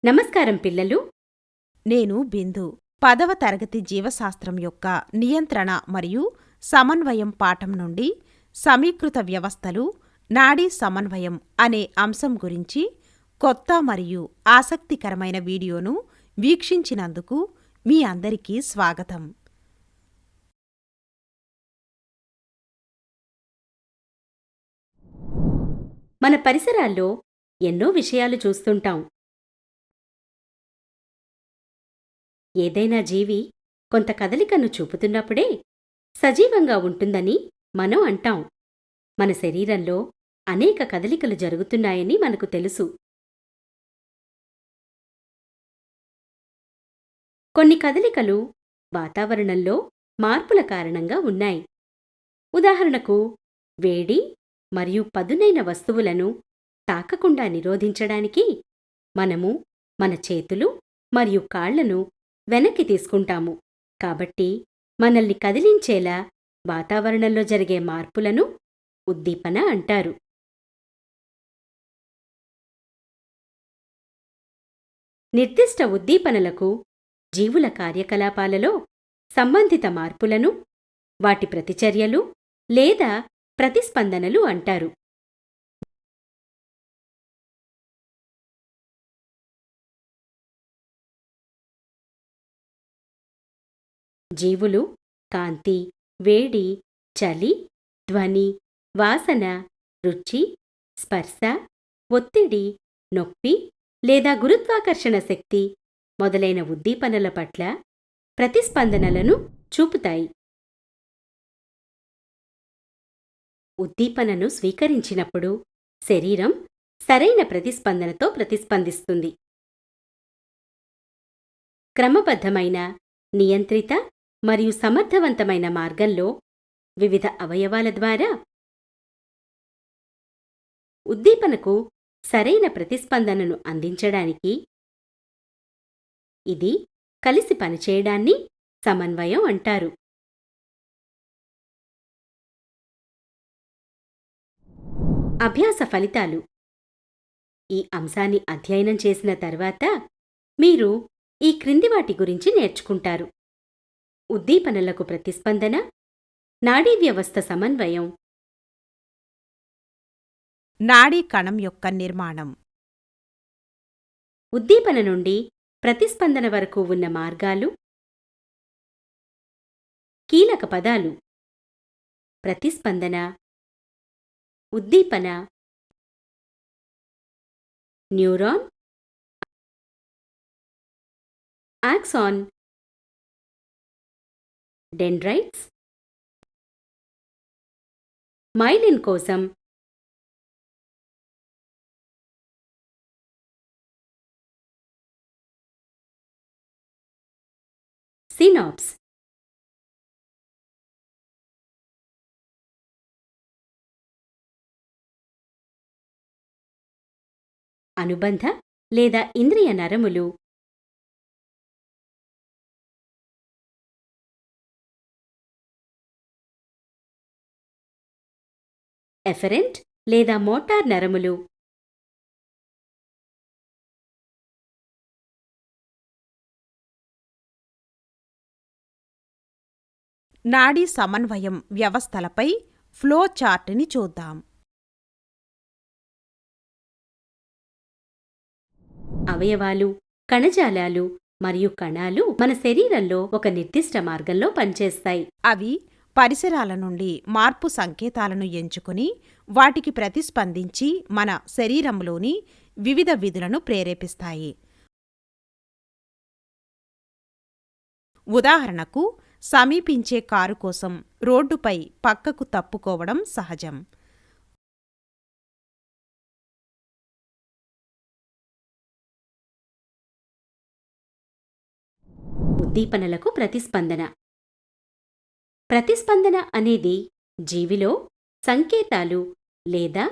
నమస్కారం పిల్లలు. నేను బిందు. 10వ తరగతి జీవశాస్త్రం యొక్క నియంత్రణ మరియు సమన్వయం పాఠం నుండి సమీకృత వ్యవస్థలు, నాడీ సమన్వయం అనే అంశం గురించి కొత్త మరియు ఆసక్తికరమైన వీడియోను వీక్షించినందుకు మీ అందరికీ స్వాగతం. మన పరిసరాల్లో ఎన్నో విషయాలు చూస్తుంటాం. ఏదైనా జీవి కొంత కదలికను చూపుతున్నప్పుడే సజీవంగా ఉంటుందని మనం అంటాం. మన శరీరంలో అనేక కదలికలు జరుగుతున్నాయని మనకు తెలుసు. కొన్ని కదలికలు వాతావరణంలో మార్పుల కారణంగా ఉన్నాయి. ఉదాహరణకు, వేడి మరియు పదునైన వస్తువులను తాకకుండా నిరోధించడానికి మనము మన చేతులు మరియు కాళ్లను వెనక్కి తీసుకుంటాము. కాబట్టి మనల్ని కదిలించేలా వాతావరణంలో జరిగే మార్పులను ఉద్దీపన అంటారు. నిర్దిష్ట ఉద్దీపనలకు జీవుల కార్యకలాపాలలో సంబంధిత మార్పులను, వాటి ప్రతిచర్యలు లేదా ప్రతిస్పందనలు అంటారు. జీవులు కాంతి, వేడి, చలి, ధ్వని, వాసన, రుచి, స్పర్శ, ఒత్తిడి, నొప్పి లేదా గురుత్వాకర్షణ శక్తి మొదలైన ఉద్దీపనల పట్ల ప్రతిస్పందనలను చూపుతాయి. ఉద్దీపనను స్వీకరించినప్పుడు శరీరం సరైన ప్రతిస్పందనతో ప్రతిస్పందిస్తుంది. క్రమబద్ధమైన, నియంత్రిత మరియు సమర్థవంతమైన మార్గంలో వివిధ అవయవాల ద్వారా ఉద్దీపనకు సరైన ప్రతిస్పందనను అందించడానికి ఇది కలిసి పనిచేయడాన్ని సమన్వయం అంటారు. అభ్యాస ఫలితాలు. ఈ అంశాన్ని అధ్యయనం చేసిన తర్వాత మీరు ఈ క్రింది వాటి గురించి నేర్చుకుంటారు: ఉద్దీపనలకు ప్రతిస్పందన, నాడీ వ్యవస్థ సమన్వయం, నాడీ కణం యొక్క నిర్మాణం, ఉద్దీపన నుండి ప్రతిస్పందన వరకు ఉన్న మార్గాలు. కీలక పదాలు: ప్రతిస్పందన, ఉద్దీపన, న్యూరాన్, ఆక్సాన్, డెండ్రైట్స్, మైలిన్ కోసం, సినాప్స్. అనుబంధ లేదా ఇంద్రియ నరములు, ఎఫరెంట్ లేదా మోటార్ నరములు, నాడీ సమన్వయం వ్యవస్థలపై ఫ్లో చార్టుని చూద్దాం. అవయవాలు, కణజాలాలు మరియు కణాలు మన శరీరంలో ఒక నిర్దిష్ట మార్గంలో పనిచేస్తాయి. అవి పరిసరాల నుండి మార్పు సంకేతాలను ఎంచుకుని వాటికి ప్రతిస్పందించి మన శరీరంలోని వివిధ విధులను ప్రేరేపిస్తాయి. ఉదాహరణకు, సమీపించే కారు కోసం రోడ్డుపై పక్కకు తప్పుకోవడం సహజం. ఉద్దీపనలకు ప్రతిస్పందన. ప్రతిస్పందన అనేది జీవిలో సంకేతాలు లేదా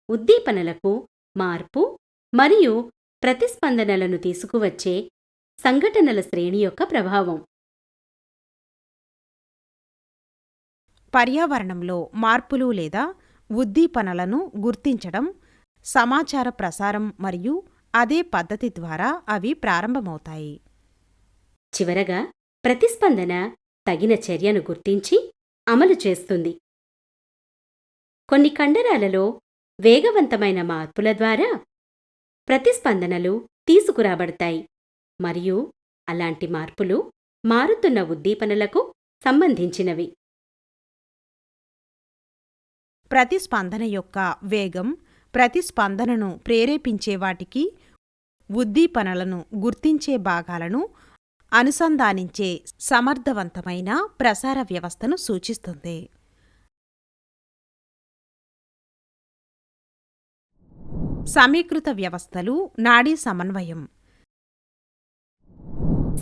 ఉద్దీపనలకు మార్పు మరియు ప్రతిస్పందనలను తీసుకువచ్చే సంఘటనల శ్రేణి యొక్క ప్రభావం. పర్యావరణంలో మార్పులు లేదా ఉద్దీపనలను గుర్తించడం, సమాచార ప్రసారం మరియు అదే పద్ధతి ద్వారా అవి ప్రారంభమవుతాయి. చివరగా ప్రతిస్పందన తగిన చర్యను గుర్తించి అమలు చేస్తుంది. కొన్ని కండరాలలో వేగవంతమైన మార్పుల ద్వారా ప్రతిస్పందనలు తీసుకురాబడతాయి మరియు అలాంటి మార్పులు మారుతున్న ఉద్దీపనలకు సంబంధించినవి. ప్రతిస్పందన యొక్క వేగం ప్రతిస్పందనను ప్రేరేపించే వాటికి ఉద్దీపనలను గుర్తించే భాగాలను అనుసంధానించే సమర్థవంతమైన ప్రసార వ్యవస్థను సూచిస్తుంది. సమీకృత వ్యవస్థలు నాడీ సమన్వయం.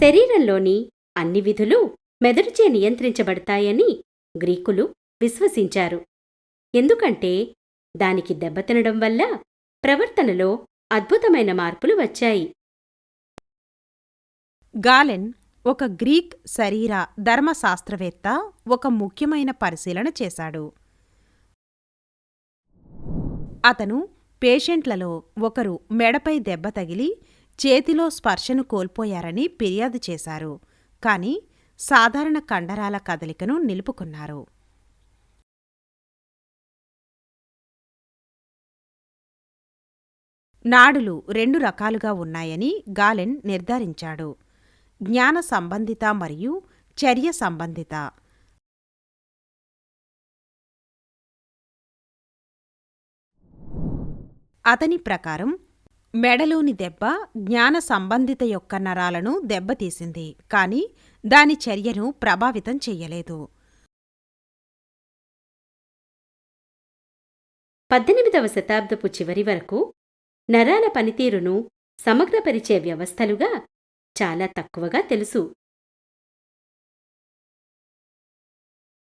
శరీరంలోని అన్ని విధులు మెదడుచే నియంత్రించబడతాయని గ్రీకులు విశ్వసించారు. ఎందుకంటే దానికి దెబ్బతినడం వల్ల ప్రవర్తనలో అద్భుతమైన మార్పులు వచ్చాయి. గాలెన్ ఒక గ్రీక్ శరీర ధర్మశాస్త్రవేత్త ఒక ముఖ్యమైన పరిశీలన చేశాడు. అతను పేషెంట్లలో ఒకరు మెడపై దెబ్బ తగిలి చేతిలో స్పర్శను కోల్పోయారని ఫిర్యాదు చేశారు, కాని సాధారణ కండరాల కదలికను నిలుపుకున్నారు. నాడులు 2 రకాలుగా ఉన్నాయని గాలెన్ నిర్ధారించాడు: జ్ఞాన సంబంధిత మరియు చర్య సంబంధిత. అతని ప్రకారం మెడలోని దెబ్బ జ్ఞాన సంబంధిత యొక్క నరాలను దెబ్బతీసింది, కాని దాని చర్యను ప్రభావితం చెయ్యలేదు. 18వ శతాబ్దపు చివరి వరకు నరాల పనితీరును సమగ్రపరిచే వ్యవస్థలుగా చాలా తక్కువగా తెలుసు.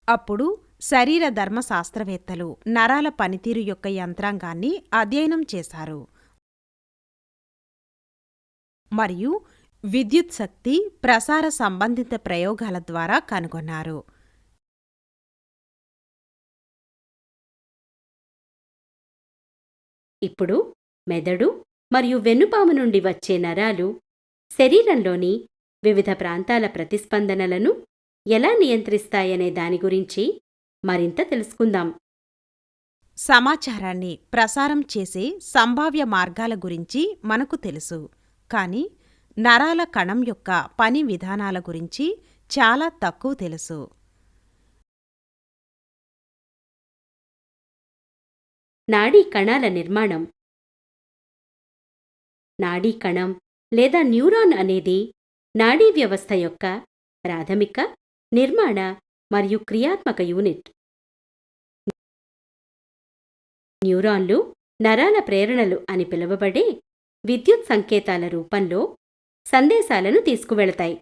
అప్పుడు శరీర ధర్మశాస్త్రవేత్తలు నరాల పనితీరు యొక్క యంత్రాంగాన్ని అధ్యయనం చేశారు మరియు విద్యుత్ శక్తి ప్రసార సంబంధిత ప్రయోగాల ద్వారా కనుగొన్నారు. ఇప్పుడు మెదడు మరియు వెన్నుపాము నుండి వచ్చే నరాలు శరీరంలోని వివిధ ప్రాంతాల ప్రతిస్పందనలను ఎలా నియంత్రిస్తాయనే దాని గురించి మరింత తెలుసుకుందాం. సమాచారాన్ని ప్రసారం చేసే సంభావ్య మార్గాల గురించి మనకు తెలుసు, కానీ నరాల కణం యొక్క పని విధానాల గురించి చాలా తక్కువ తెలుసు. నాడీ కణాల నిర్మాణం. నాడీ కణం లేదా న్యూరాన్ అనేది నాడీ వ్యవస్థ యొక్క ప్రాథమిక నిర్మాణ మరియు క్రియాత్మక యూనిట్. న్యూరాన్లు నరాల ప్రేరణలు అని పిలువబడే విద్యుత్ సంకేతాల రూపంలో సందేశాలను తీసుకువెళతాయి.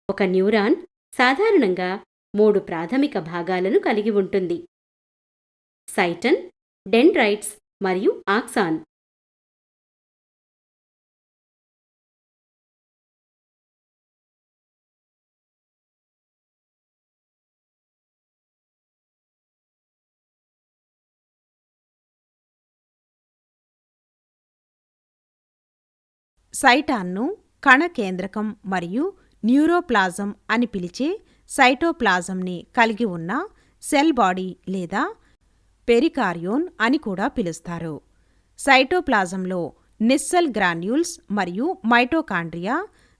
ఒక న్యూరాన్ సాధారణంగా 3 ప్రాథమిక భాగాలను కలిగి ఉంటుంది: సైటన్, డెండ్రైట్స్ మరియు ఆక్సాన్. సైటాన్ను కణ కేంద్రకం మరియు న్యూరోప్లాజం అని పిలిచే సైటోప్లాజంని కలిగి ఉన్న సెల్ బాడీ లేదా పెరికార్యోన్ అని కూడా పిలుస్తారు. సైటోప్లాజంలో నిస్సెల్ గ్రాన్యూల్స్ మరియు మైటోకాండ్రియా,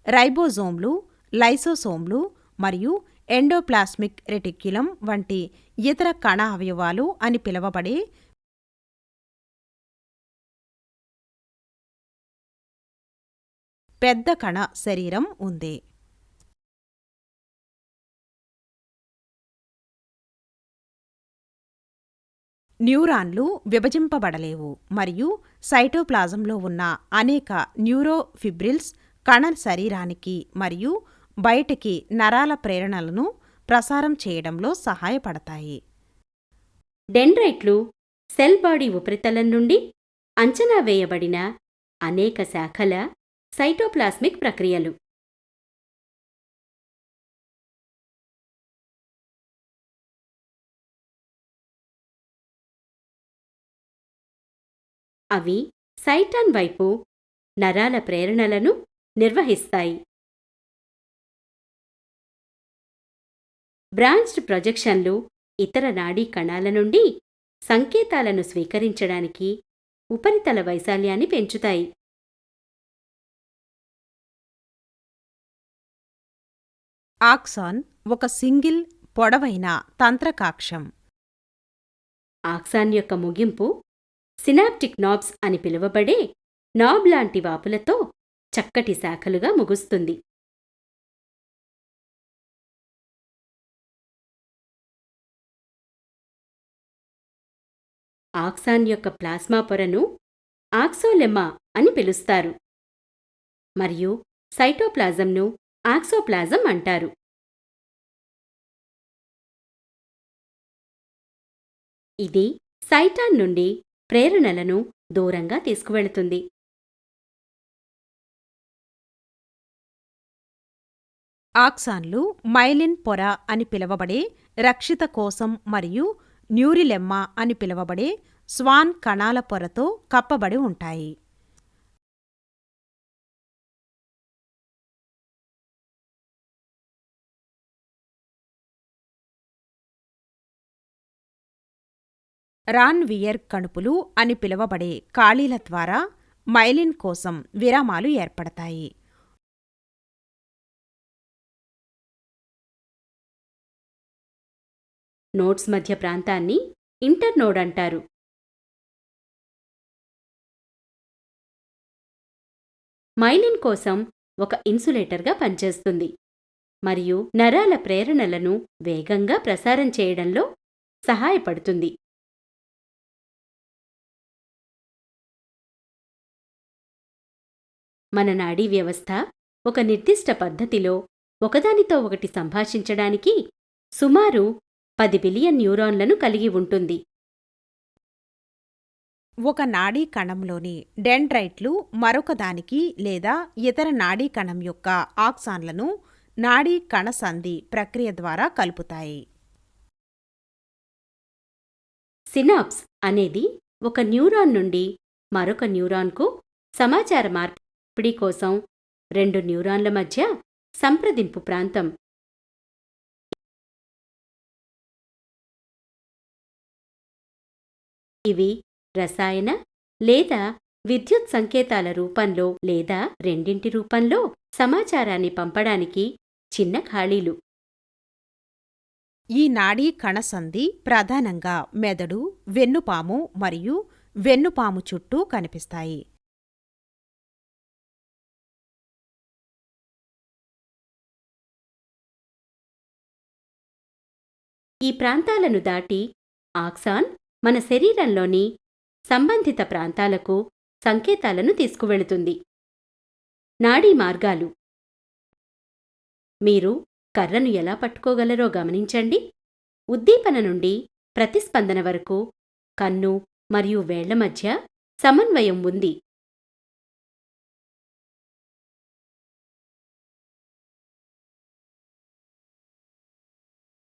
రైబోజోమ్లు, లైసోసోమ్లు మరియు ఎండోప్లాస్మిక్ రెటిక్యులం వంటి ఇతర కణ అవయవాలు అని పిలువబడే పెద్ద కణ శరీరం ఉంది. న్యూరాన్లు విభజింపబడలేవు మరియు సైటోప్లాజంలో ఉన్న అనేక న్యూరోఫిబ్రిల్స్ కణ శరీరానికి మరియు బయటికి నరాల ప్రేరణలను ప్రసారం చేయడంలో సహాయపడతాయి. డెండ్రైట్లు సెల్ బాడీ ఉపరితలం నుండి అంచనా వేయబడిన అనేక శాఖల సైటోప్లాస్మిక్ ప్రక్రియలు. అవి సైటాన్ వైపు నరాల ప్రేరణలను నిర్వహిస్తాయి. బ్రాంచ్డ్ ప్రొజెక్షన్లు ఇతర నాడీ కణాల నుండి సంకేతాలను స్వీకరించడానికి ఉపరితల వైశాల్యాన్ని పెంచుతాయి. ఆక్సాన్ ఒక సింగిల్ పొడవైన తంత్రకాక్షం. ఆక్సాన్ యొక్క ముగింపు సినాప్టిక్ నాబ్స్ అని పిలువబడే నాబ్ లాంటి వాపులతో చక్కటి శాఖలుగా ముగుస్తుంది. ఆక్సాన్ యొక్క ప్లాస్మా పొరను ఆక్సోలెమ్మా అని పిలుస్తారు మరియు సైటోప్లాజంను ఆక్సోప్లాజం అంటారు. ఇది సైటాన్ నుండి ప్రేరణలను దూరంగా తీసుకువెళుతుంది. ఆక్సాన్లు మైలిన్ పొర అని పిలువబడే రక్షిత కోశం మరియు న్యూరిలెమ్మా అని పిలువబడే స్వాన్ కణాల పొరతో కప్పబడి ఉంటాయి. రాన్వియర్ కణుపులు అని పిలువబడే ఖాళీల ద్వారా మైలిన్ కోసం విరామాలు ఏర్పడతాయి. నోడ్స్ మధ్య ప్రాంతాన్ని ఇంటర్నోడ్ అంటారు. మైలిన్ కోసం ఒక ఇన్సులేటర్గా పనిచేస్తుంది మరియు నరాల ప్రేరణలను వేగంగా ప్రసారం చేయడంలో సహాయపడుతుంది. మన నాడీ వ్యవస్థ ఒక నిర్దిష్ట పద్ధతిలో ఒకదానితో ఒకటి సంభాషించడానికి సుమారు 10 బిలియన్ న్యూరాన్లను కలిగి ఉంటుంది. ఒక నాడీ కణంలోని డెండ్రైట్లు మరొకదానికి లేదా ఇతర నాడీ కణం యొక్క ఆక్సాన్లను నాడీ కణసంధి ప్రక్రియ ద్వారా కలుపుతాయి. సినాప్స్ అనేది ఒక న్యూరాన్ నుండి మరొక న్యూరాన్కు సమాచార మార్పిడి కోసం 2 న్యూరాన్ల మధ్య సంప్రదింపు ప్రాంతం. ఇవి రసాయన లేదా విద్యుత్ సంకేతాల రూపంలో లేదా రెండింటి రూపంలో సమాచారాన్ని పంపడానికి చిన్న ఖాళీలు. ఈ నాడీ కణసంధి ప్రధానంగా మెదడు, వెన్నుపాము మరియు వెన్నుపాము చుట్టూ కనిపిస్తాయి. ఈ ప్రాంతాలను దాటి ఆక్సాన్ మన శరీరంలోని సంబంధిత ప్రాంతాలకు సంకేతాలను తీసుకువెళుతుంది. నాడీ మార్గాలు. మీరు కర్రను ఎలా పట్టుకోగలరో గమనించండి. ఉద్దీపన నుండి ప్రతిస్పందన వరకు కన్ను మరియు వేళ్ల మధ్య సమన్వయం ఉంది.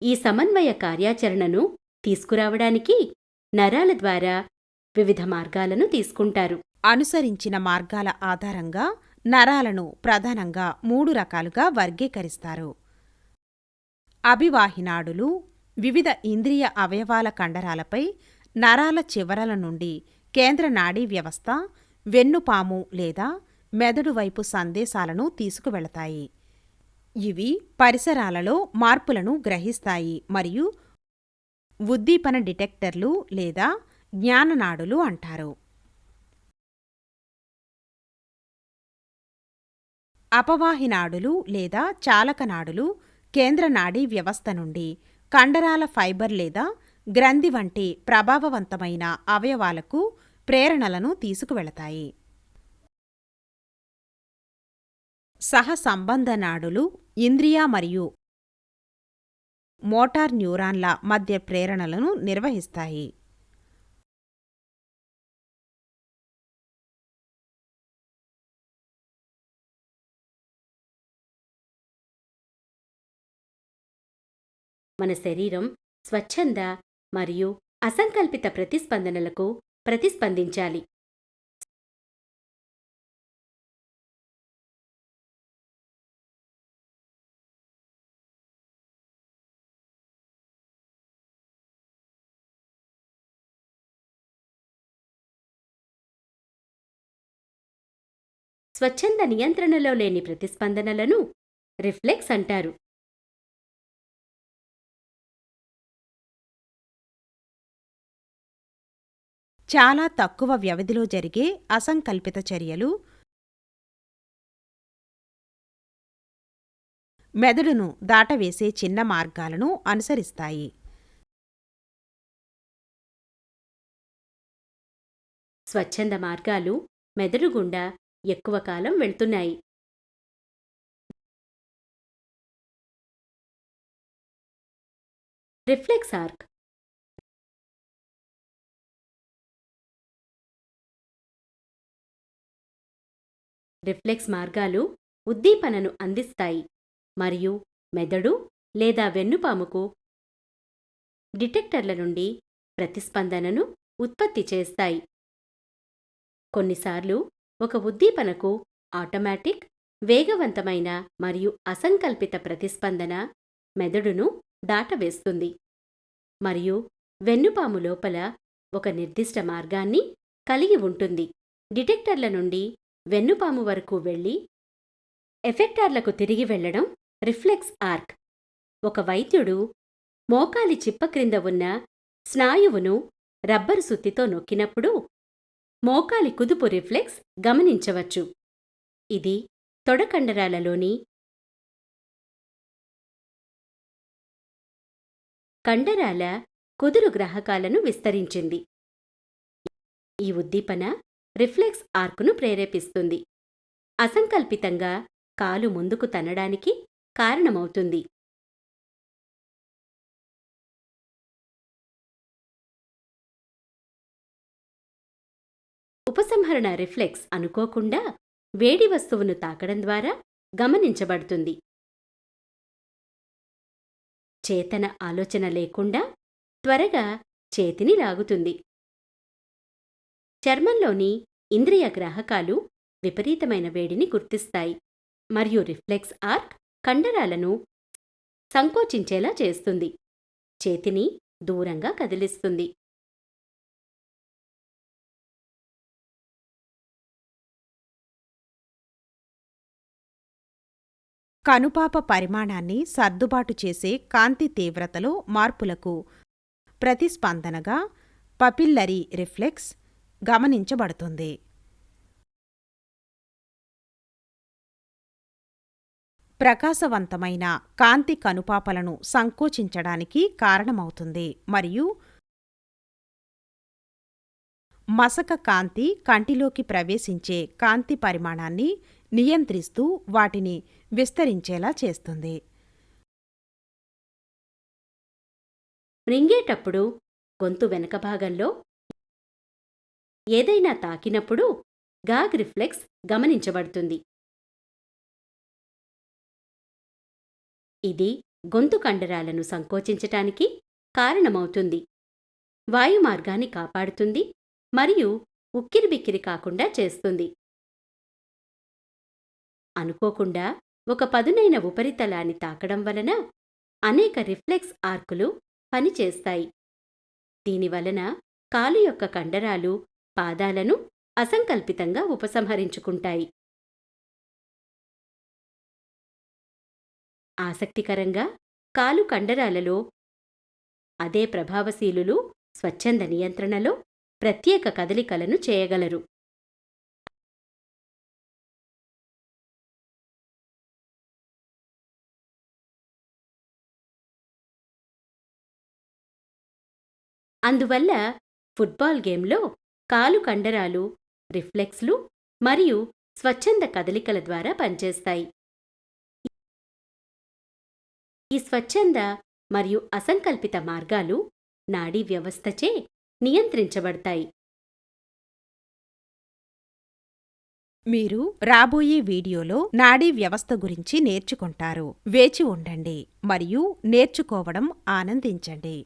ఈ సమన్వయ కార్యాచరణను తీసుకురావడానికి నరాల ద్వారా వివిధ మార్గాలను తీసుకుంటారు. అనుసరించిన మార్గాల ఆధారంగా నరాలను ప్రధానంగా 3 రకాలుగా వర్గీకరిస్తారు. అభివాహినాడులు వివిధ ఇంద్రియ అవయవాల కండరాలపై నరాల చివరల నుండి కేంద్ర నాడీ వ్యవస్థ, వెన్నుపాము లేదా మెదడు వైపు సందేశాలను తీసుకువెళతాయి. ఇవి పరిసరాలలో మార్పులను గ్రహిస్తాయి మరియు ఉద్దీపన డిటెక్టర్లు లేదా జ్ఞాననాడులు అంటారు. అపవాహినాడులు లేదా చాలకనాడులు కేంద్ర నాడీ వ్యవస్థ నుండి కండరాల ఫైబర్ లేదా గ్రంథి వంటి ప్రభావవంతమైన అవయవాలకు ప్రేరణలను తీసుకువెళతాయి. సహసంబంధ నాడులు ఇంద్రియ మరియు మోటార్ న్యూరాన్ల మధ్య ప్రేరణలను నిర్వహిస్తాయి. మన శరీరం స్వచ్ఛంద మరియు అసంకల్పిత ప్రతిస్పందనలకు ప్రతిస్పందించాలి. స్వచ్ఛంద నియంత్రణలో లేని ప్రతిస్పందనలను రిఫ్లెక్స్ అంటారు. చాలా తక్కువ వ్యవధిలో జరిగే అసంకల్పిత చర్యలు మెదడును దాటవేసే చిన్న మార్గాలను అనుసరిస్తాయి. స్వచ్ఛంద మార్గాలు మెదడు గుండా ఎక్కువ కాలం వెళ్తున్నాయి. రిఫ్లెక్స్ ఆర్క్ రిఫ్లెక్స్ మార్గాలు ఉద్దీపనను అందిస్తాయి మరియు మెదడు లేదా వెన్నుపాముకు డిటెక్టర్ల నుండి ప్రతిస్పందనను ఉత్పత్తి చేస్తాయి. కొన్నిసార్లు ఒక ఉద్దీపనకు ఆటోమేటిక్, వేగవంతమైన మరియు అసంకల్పిత ప్రతిస్పందన మెదడును దాటవేస్తుంది మరియు వెన్నుపాము లోపల ఒక నిర్దిష్ట మార్గాన్ని కలిగి ఉంటుంది. డిటెక్టర్ల నుండి వెన్నుపాము వరకు వెళ్లి ఎఫెక్టార్లకు తిరిగి వెళ్లడం రిఫ్లెక్స్ ఆర్క్. ఒక వైద్యుడు మోకాలి చిప్ప క్రింద ఉన్న స్నాయువును రబ్బరు సుత్తితో నొక్కినప్పుడు మోకాలి కుదుపు రిఫ్లెక్స్ గమనించవచ్చు. ఇది తొడకండరాలలోని కండరాల కుదురు గ్రాహకాలను విస్తరించింది. ఈ ఉద్దీపన రిఫ్లెక్స్ ఆర్కును ప్రేరేపిస్తుంది. అసంకల్పితంగా కాలు ముందుకు తన్నడానికి కారణమవుతుంది. ఉపసంహరణ రిఫ్లెక్స్ అనుకోకుండా వేడి వస్తువును తాకడం ద్వారా గమనించబడుతుంది. చేతన ఆలోచన లేకుండా త్వరగా చేతిని లాగుతుంది. చర్మంలోని ఇంద్రియ గ్రాహకాలు విపరీతమైన వేడిని గుర్తిస్తాయి మరియు రిఫ్లెక్స్ ఆర్క్ కండరాలను సంకోచించేలా చేస్తుంది. చేతిని దూరంగా కదిలిస్తుంది. కనుపాప పరిమాణాన్ని సర్దుబాటు చేసే కాంతి తీవ్రతలో మార్పులకు ప్రతిస్పందనగా పపిల్లరీ రిఫ్లెక్స్ గమనించబడుతుంది. ప్రకాశవంతమైన కాంతి కనుపాపలను సంకోచించడానికి కారణమవుతుంది మరియు మసక కాంతి కంటిలోకి ప్రవేశించే కాంతి పరిమాణాన్ని నియంత్రిస్తూ వాటిని విస్తరించేలా చేస్తుంది. మృంగేటప్పుడు గొంతు వెనక భాగంలో ఏదైనా తాకినప్పుడు గాగ్ రిఫ్లెక్స్ గమనించబడుతుంది. ఇది గొంతు కండరాలను సంకోచించటానికి కారణమవుతుంది. వాయుమార్గాన్ని కాపాడుతుంది మరియు ఉక్కిరిబిక్కిరి కాకుండా చేస్తుంది. అనుకోకుండా ఒక పదునైన ఉపరితలాన్ని తాకడం వలన అనేక రిఫ్లెక్స్ ఆర్కులు పనిచేస్తాయి. దీనివలన కాలు యొక్క కండరాలు పాదాలను అసంకల్పితంగా ఉపసంహరించుకుంటాయి. ఆసక్తికరంగా కాలు కండరాలలో అదే ప్రభావశీలులు స్వచ్ఛంద నియంత్రణలో ప్రత్యేక కదలికలను చేయగలరు. అందువల్ల ఫుట్బాల్ గేమ్లో కాలు కండరాలు రిఫ్లెక్స్లు మరియు స్వచ్ఛంద కదలికల ద్వారా పనిచేస్తాయి. ఈ స్వచ్ఛంద మరియు అసంకల్పిత మార్గాలు నాడీ వ్యవస్థచే నియంత్రించబడతాయి. మీరు రాబోయే వీడియోలో నాడీ వ్యవస్థ గురించి నేర్చుకుంటారు. వేచి ఉండండి మరియు నేర్చుకోవడం ఆనందించండి.